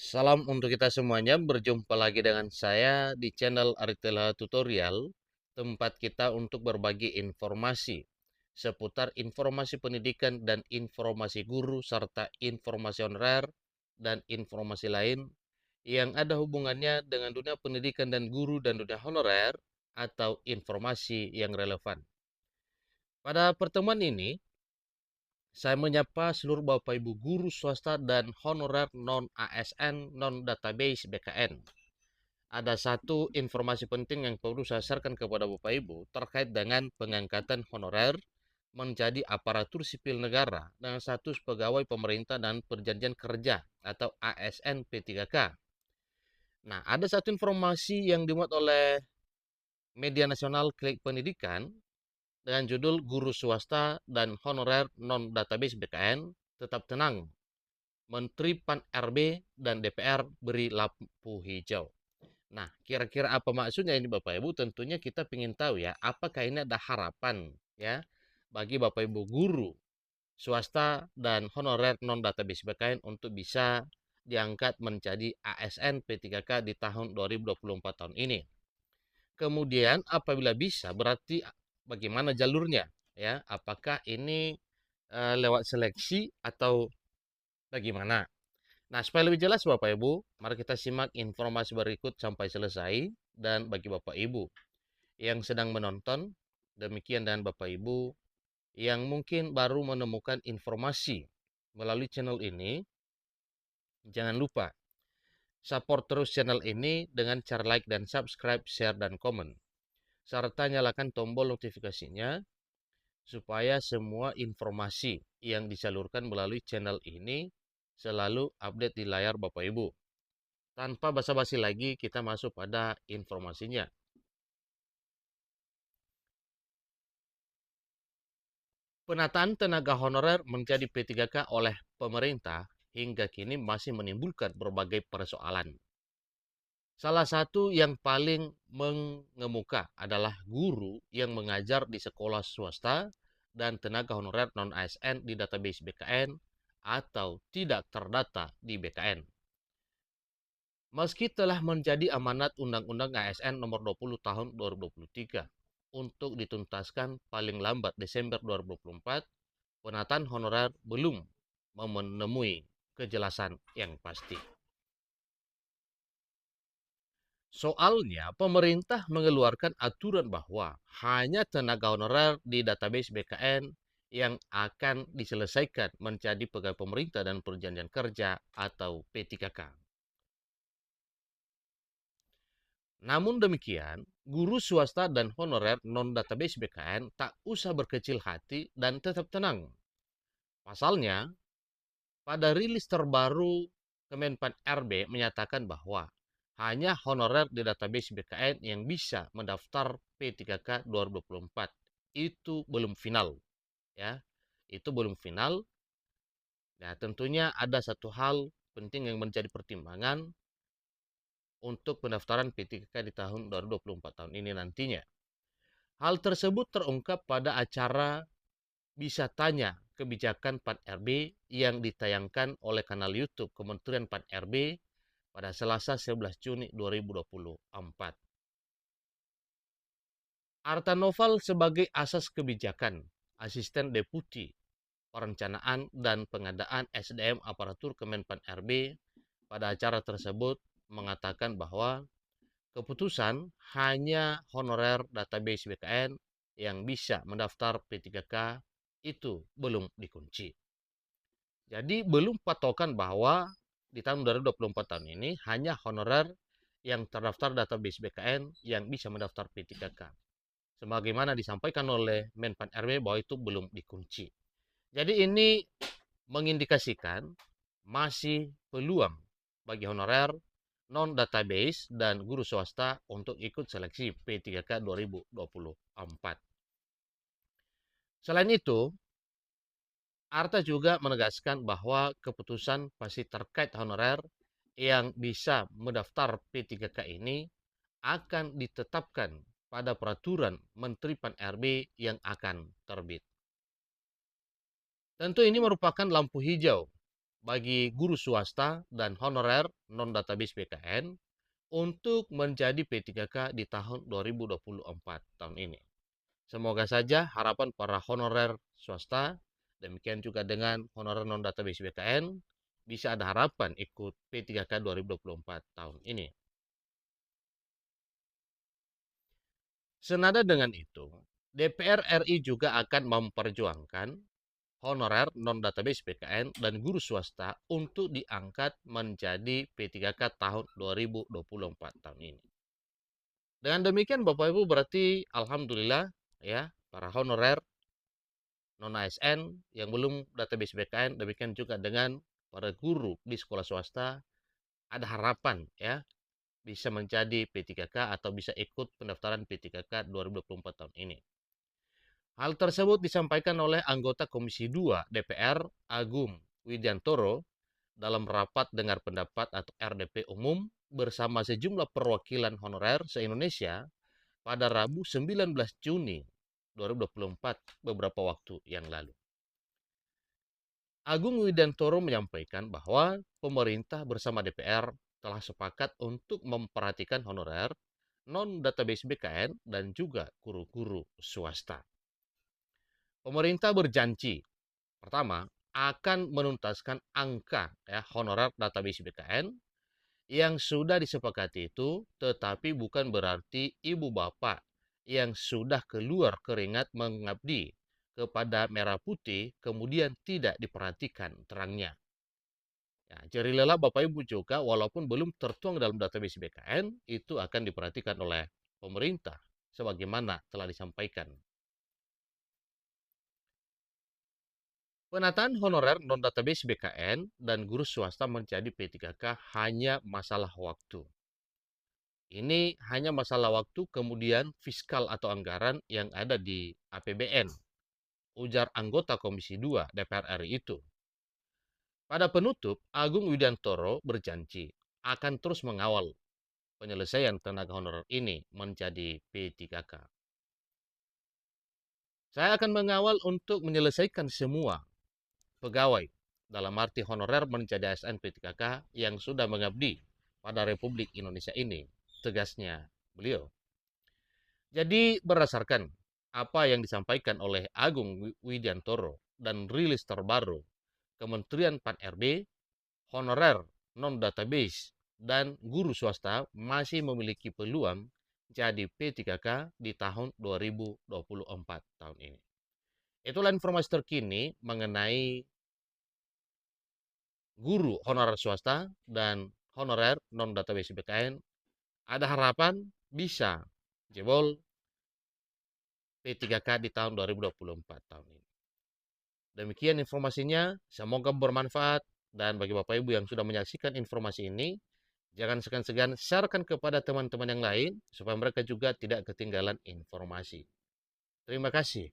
Salam untuk kita semuanya, berjumpa lagi dengan saya di channel Aritela Tutorial, tempat kita untuk berbagi informasi seputar informasi pendidikan dan informasi guru, serta informasi honorer dan informasi lain yang ada hubungannya dengan dunia pendidikan dan guru dan dunia honorer atau informasi yang relevan. Pada pertemuan ini, saya menyapa seluruh Bapak Ibu guru swasta dan honorer non-ASN, non-database BKN. Ada satu informasi penting yang perlu saya sharekan kepada Bapak Ibu terkait dengan pengangkatan honorer menjadi aparatur sipil negara dengan status pegawai pemerintah dan perjanjian kerja atau ASN P3K. Nah, ada satu informasi yang dimuat oleh media nasional Klik Pendidikan dengan judul Guru Swasta dan Honorer Non-Database BKN Tetap Tenang, Menteri Pan-RB dan DPR beri lampu hijau. Nah, kira-kira apa maksudnya ini Bapak Ibu? Tentunya kita ingin tahu ya, apakah ini ada harapan ya bagi Bapak Ibu guru swasta dan honorer non-database BKN untuk bisa diangkat menjadi ASN P3K di tahun 2024 tahun ini. Kemudian apabila bisa, berarti bagaimana jalurnya ya? Apakah ini lewat seleksi atau bagaimana? Nah, supaya lebih jelas Bapak Ibu, mari kita simak informasi berikut sampai selesai. Dan bagi Bapak Ibu yang sedang menonton, demikian dan Bapak Ibu yang mungkin baru menemukan informasi melalui channel ini, jangan lupa support terus channel ini dengan cara like dan subscribe, share dan komen. Serta nyalakan tombol notifikasinya supaya semua informasi yang disalurkan melalui channel ini selalu update di layar Bapak Ibu. Tanpa basa-basi lagi, kita masuk pada informasinya. Penataan tenaga honorer menjadi P3K oleh pemerintah hingga kini masih menimbulkan berbagai persoalan. Salah satu yang paling mengemuka adalah guru yang mengajar di sekolah swasta dan tenaga honorer non-ASN di database BKN atau tidak terdata di BKN. Meski telah menjadi amanat Undang-Undang ASN nomor 20 tahun 2023 untuk dituntaskan paling lambat Desember 2024, penataan honorer belum menemui kejelasan yang pasti. Soalnya, pemerintah mengeluarkan aturan bahwa hanya tenaga honorer di database BKN yang akan diselesaikan menjadi pegawai pemerintah dan perjanjian kerja atau P3K. Namun demikian, guru swasta dan honorer non-database BKN tak usah berkecil hati dan tetap tenang. Pasalnya, pada rilis terbaru Kemenpan RB menyatakan bahwa hanya honorer di database BKN yang bisa mendaftar P3K 2024. Itu belum final, ya. Itu belum final. Ya, tentunya ada satu hal penting yang menjadi pertimbangan untuk pendaftaran P3K di tahun 2024 tahun ini nantinya. Hal tersebut terungkap pada acara Bisa Tanya Kebijakan Pan-RB yang ditayangkan oleh kanal YouTube Kementerian Pan-RB pada Selasa 11 Juni 2024. Arta Noval sebagai asas kebijakan, asisten deputi perencanaan dan pengadaan SDM aparatur Kemenpan RB pada acara tersebut mengatakan bahwa keputusan hanya honorer database BKN yang bisa mendaftar P3K itu belum dikunci. Jadi belum patokan bahwa di tahun 2024 tahun ini hanya honorer yang terdaftar database BKN yang bisa mendaftar P3K. Sebagaimana disampaikan oleh Menpan RB bahwa itu belum dikunci. Jadi ini mengindikasikan masih peluang bagi honorer non-database dan guru swasta untuk ikut seleksi P3K 2024. Selain itu, Arta juga menegaskan bahwa keputusan pasti terkait honorer yang bisa mendaftar P3K ini akan ditetapkan pada peraturan Menteri Pan-RB yang akan terbit. Tentu ini merupakan lampu hijau bagi guru swasta dan honorer non-database BKN untuk menjadi P3K di tahun 2024 tahun ini. Semoga saja harapan para honorer swasta, demikian juga dengan honorer non-database BKN, bisa ada harapan ikut P3K 2024 tahun ini. Senada dengan itu, DPR RI juga akan memperjuangkan honorer non-database PKN dan guru swasta untuk diangkat menjadi P3K tahun 2024 tahun ini. Dengan demikian Bapak Ibu berarti alhamdulillah ya para honorer non ASN yang belum database PKN, demikian juga dengan para guru di sekolah swasta ada harapan ya bisa menjadi P3K atau bisa ikut pendaftaran P3K 2024 tahun ini. Hal tersebut disampaikan oleh anggota Komisi 2 DPR Agung Widyantoro dalam rapat dengar pendapat atau RDP umum bersama sejumlah perwakilan honorer se-Indonesia pada Rabu 19 Juni 2024 beberapa waktu yang lalu. Agung Widyantoro menyampaikan bahwa pemerintah bersama DPR telah sepakat untuk memperhatikan honorer non-database BKN dan juga guru-guru swasta. Pemerintah berjanji, pertama, akan menuntaskan angka honorer database BKN yang sudah disepakati itu, tetapi bukan berarti ibu bapak yang sudah keluar keringat mengabdi kepada merah putih kemudian tidak diperhatikan terangnya. Ya, jari lelah Bapak Ibu juga walaupun belum tertuang dalam database BKN itu akan diperhatikan oleh pemerintah sebagaimana telah disampaikan. Penataan honorer non-database BKN dan guru swasta menjadi P3K hanya masalah waktu. Ini hanya masalah waktu kemudian fiskal atau anggaran yang ada di APBN, ujar anggota Komisi 2 DPR RI itu. Pada penutup, Agung Widyantoro berjanji akan terus mengawal penyelesaian tenaga honorer ini menjadi P3K. Saya akan mengawal untuk menyelesaikan semua pegawai dalam arti honorer menjadi ASN P3K yang sudah mengabdi pada Republik Indonesia ini, tegasnya beliau. Jadi berdasarkan apa yang disampaikan oleh Agung Widyantoro dan rilis terbaru Kementerian PAN-RB, honorer non-database dan guru swasta masih memiliki peluang jadi P3K di tahun 2024 tahun ini. Itulah informasi terkini mengenai guru honorer swasta dan honorer non-database BKN. Ada harapan bisa jebol P3K di tahun 2024 tahun ini. Demikian informasinya, semoga bermanfaat dan bagi Bapak Ibu yang sudah menyaksikan informasi ini, jangan segan-segan sharekan kepada teman-teman yang lain supaya mereka juga tidak ketinggalan informasi. Terima kasih.